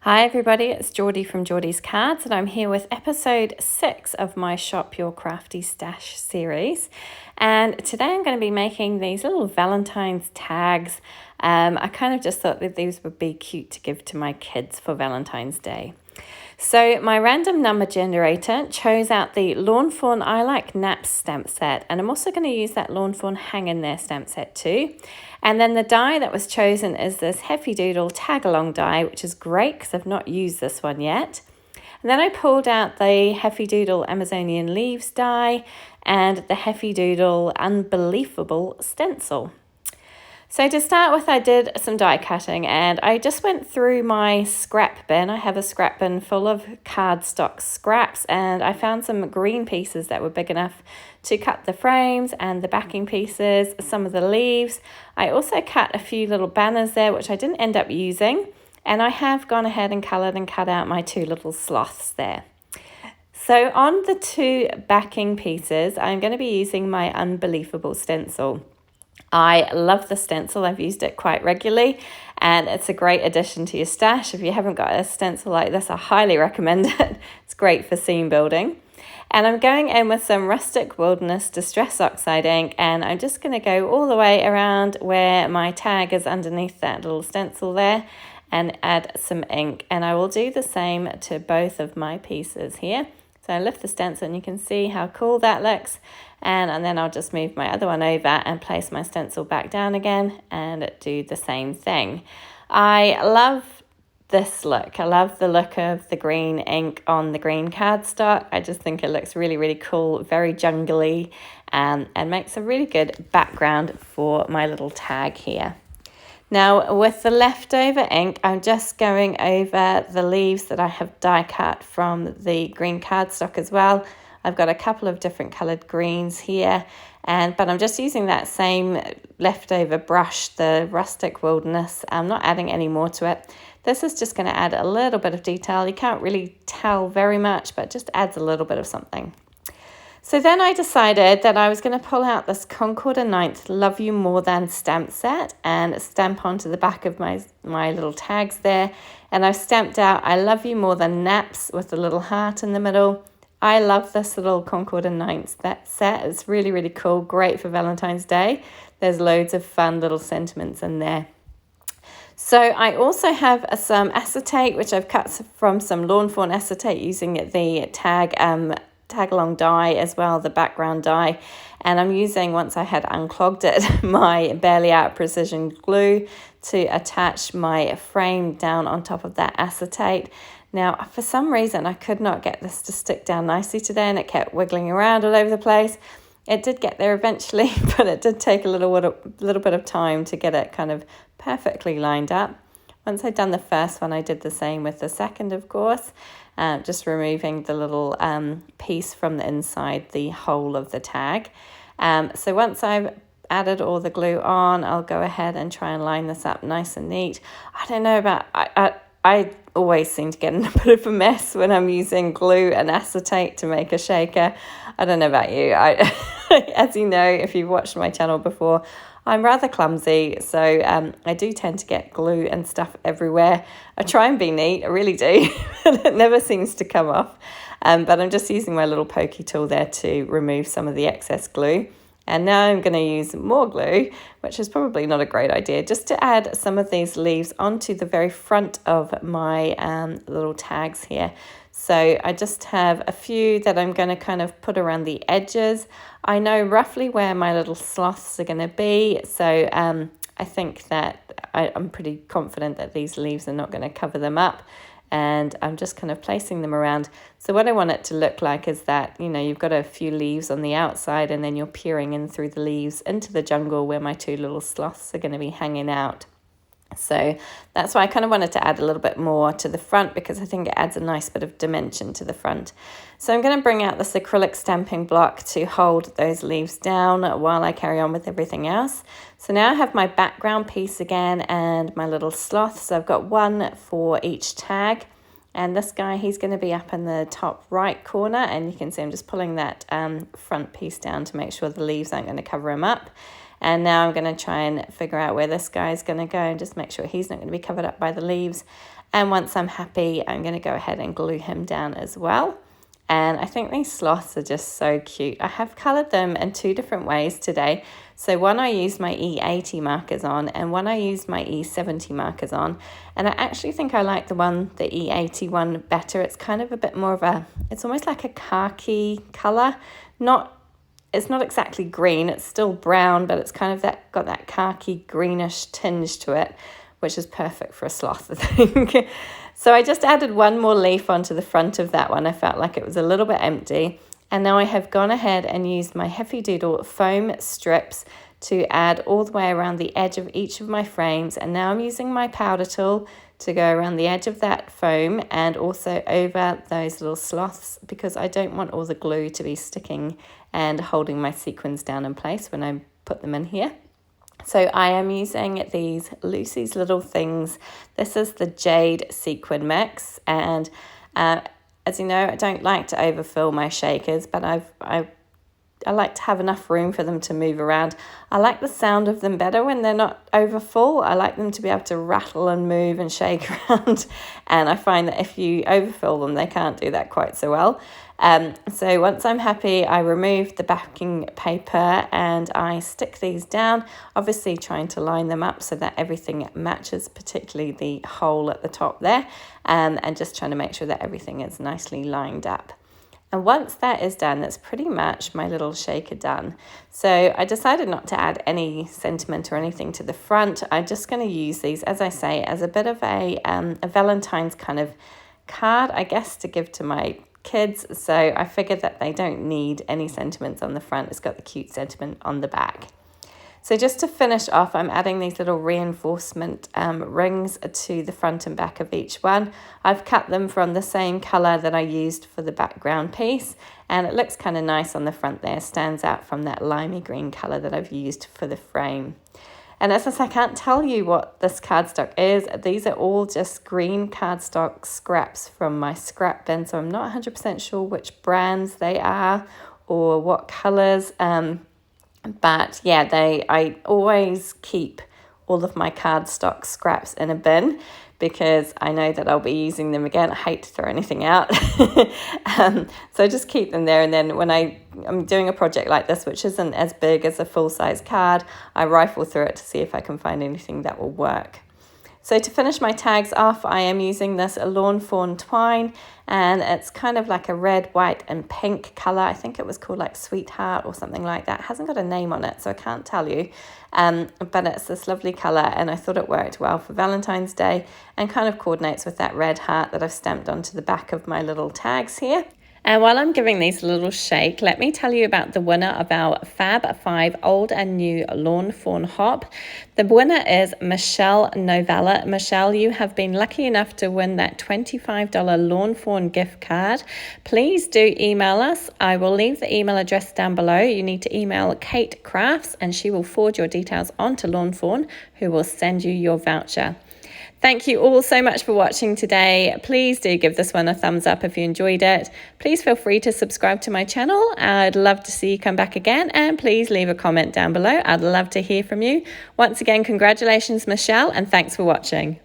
Hi everybody, it's Geordie from Geordie's Cards and I'm here with episode 6 of my Shop Your Crafty Stash series. And today I'm going to be making these little Valentine's tags. I kind of just thought that these would be cute to give to my kids for Valentine's Day. So my random number generator chose out the Lawn Fawn I Like Naps stamp set, and I'm also going to use that Lawn Fawn Hang In There stamp set too. And then the die that was chosen is this Heffy Doodle Tag Along die, which is great because I've not used this one yet. And then I pulled out the Heffy Doodle Amazonian Leaves die and the Heffy Doodle Unbe-leaf-able stencil. So to start with, I did some die cutting and I just went through my scrap bin. I have a scrap bin full of cardstock scraps and I found some green pieces that were big enough to cut the frames and the backing pieces, some of the leaves. I also cut a few little banners there, which I didn't end up using. And I have gone ahead and coloured and cut out my two little sloths there. So on the two backing pieces, I'm going to be using my Unbe-leaf-able stencil. I love the stencil. I've used it quite regularly and it's a great addition to your stash. If you haven't got a stencil like this, I highly recommend it. It's great for scene building. And I'm going in with some Rustic Wilderness Distress Oxide ink and I'm just going to go all the way around where my tag is underneath that little stencil there and add some ink. And I will do the same to both of my pieces here. So I lift the stencil and you can see how cool that looks. And then I'll just move my other one over and place my stencil back down again and do the same thing. I love this look. I love the look of the green ink on the green cardstock. I just think it looks really, really cool, very jungly, and makes a really good background for my little tag here. Now with the leftover ink, I'm just going over the leaves that I have die cut from the green cardstock as well. I've got a couple of different coloured greens here, but I'm just using that same leftover brush, the Rustic Wilderness. I'm not adding any more to it. This is just going to add a little bit of detail. You can't really tell very much, but it just adds a little bit of something. So then I decided that I was going to pull out this Concord and Onyx Love You More Than stamp set and stamp onto the back of my little tags there. And I've stamped out I Love You More Than Naps with a little heart in the middle. I love this little Concord and Onyx set. It's really, really cool. Great for Valentine's Day. There's loads of fun little sentiments in there. So I also have some acetate, which I've cut from some Lawn Fawn acetate using the tag along die as well, the background die. And I'm using, once I had unclogged it, my Barely Out Precision glue to attach my frame down on top of that acetate. Now, for some reason, I could not get this to stick down nicely today and it kept wiggling around all over the place. It did get there eventually, but it did take a little bit of time to get it kind of perfectly lined up. Once I'd done the first one, I did the same with the second, of course, just removing the little piece from the inside, the hole of the tag. So once I've added all the glue on, I'll go ahead and try and line this up nice and neat. I don't know about... I always seem to get in a bit of a mess when I'm using glue and acetate to make a shaker. I don't know about you. As you know, if you've watched my channel before, I'm rather clumsy. So I do tend to get glue and stuff everywhere. I try and be neat, I really do. It never seems to come off. But I'm just using my little pokey tool there to remove some of the excess glue. And now I'm going to use more glue, which is probably not a great idea, just to add some of these leaves onto the very front of my little tags here. So I just have a few that I'm going to kind of put around the edges. I know roughly where my little sloths are going to be, so I think that I'm pretty confident that these leaves are not going to cover them up. And I'm just kind of placing them around. So what I want it to look like is that, you know, you've got a few leaves on the outside and then you're peering in through the leaves into the jungle where my two little sloths are going to be hanging out. So that's why I kind of wanted to add a little bit more to the front because I think it adds a nice bit of dimension to the front. So I'm going to bring out this acrylic stamping block to hold those leaves down while I carry on with everything else. So now I have my background piece again and my little sloth. So I've got one for each tag. And this guy, he's going to be up in the top right corner. And you can see I'm just pulling that front piece down to make sure the leaves aren't going to cover him up. And now I'm going to try and figure out where this guy's going to go and just make sure he's not going to be covered up by the leaves. And once I'm happy, I'm going to go ahead and glue him down as well. And I think these sloths are just so cute. I have coloured them in 2 different ways today. So one I used my E80 markers on, and one I used my E70 markers on. And I actually think I like the E81 better. It's kind of a bit more of a, it's almost like a khaki colour. It's not exactly green, it's still brown, but it's kind of got that khaki greenish tinge to it, which is perfect for a sloth, I think. So I just added one more leaf onto the front of that one. I felt like it was a little bit empty. And now I have gone ahead and used my Heffy Doodle foam strips to add all the way around the edge of each of my frames. And now I'm using my powder tool to go around the edge of that foam and also over those little sloths, because I don't want all the glue to be sticking and holding my sequins down in place when I put them in here. So I am using these Lucy's Little Things. This is the Jade Sequin mix, and as you know, I don't like to overfill my shakers, but I like to have enough room for them to move around. I like the sound of them better when they're not over full. I like them to be able to rattle and move and shake around, and I find that if you overfill them, they can't do that quite so well. So once I'm happy, I remove the backing paper and I stick these down, obviously trying to line them up so that everything matches, particularly the hole at the top there, and just trying to make sure that everything is nicely lined up. And once that is done, that's pretty much my little shaker done. So I decided not to add any sentiment or anything to the front. I'm just going to use these, as I say, as a bit of a Valentine's kind of card, I guess, to give to my kids. So I figured that they don't need any sentiments on the front. It's got the cute sentiment on the back. So just to finish off, I'm adding these little reinforcement rings to the front and back of each one. I've cut them from the same colour that I used for the background piece, and it looks kind of nice on the front there. Stands out from that limey green colour that I've used for the frame. And as I say, I can't tell you what this cardstock is. These are all just green cardstock scraps from my scrap bin, so I'm not 100% sure which brands they are or what colours. But yeah, I always keep all of my cardstock scraps in a bin because I know that I'll be using them again. I hate to throw anything out. So I just keep them there, and then when I'm doing a project like this, which isn't as big as a full-size card, I rifle through it to see if I can find anything that will work. So to finish my tags off, I am using this Lawn Fawn twine, and it's kind of like a red, white and pink colour. I think it was called like Sweetheart or something like that. It hasn't got a name on it, so I can't tell you. But it's this lovely colour, and I thought it worked well for Valentine's Day and kind of coordinates with that red heart that I've stamped onto the back of my little tags here. And while I'm giving these a little shake, let me tell you about the winner of our Fab 5 Old and New Lawn Fawn Hop. The winner is Michelle Novella. Michelle, you have been lucky enough to win that $25 Lawn Fawn gift card. Please do email us. I will leave the email address down below. You need to email Kate Crafts, and she will forward your details on to Lawn Fawn, who will send you your voucher. Thank you all so much for watching today. Please do give this one a thumbs up if you enjoyed it. Please feel free to subscribe to my channel. I'd love to see you come back again, and please leave a comment down below. I'd love to hear from you. Once again, congratulations, Michelle, and thanks for watching.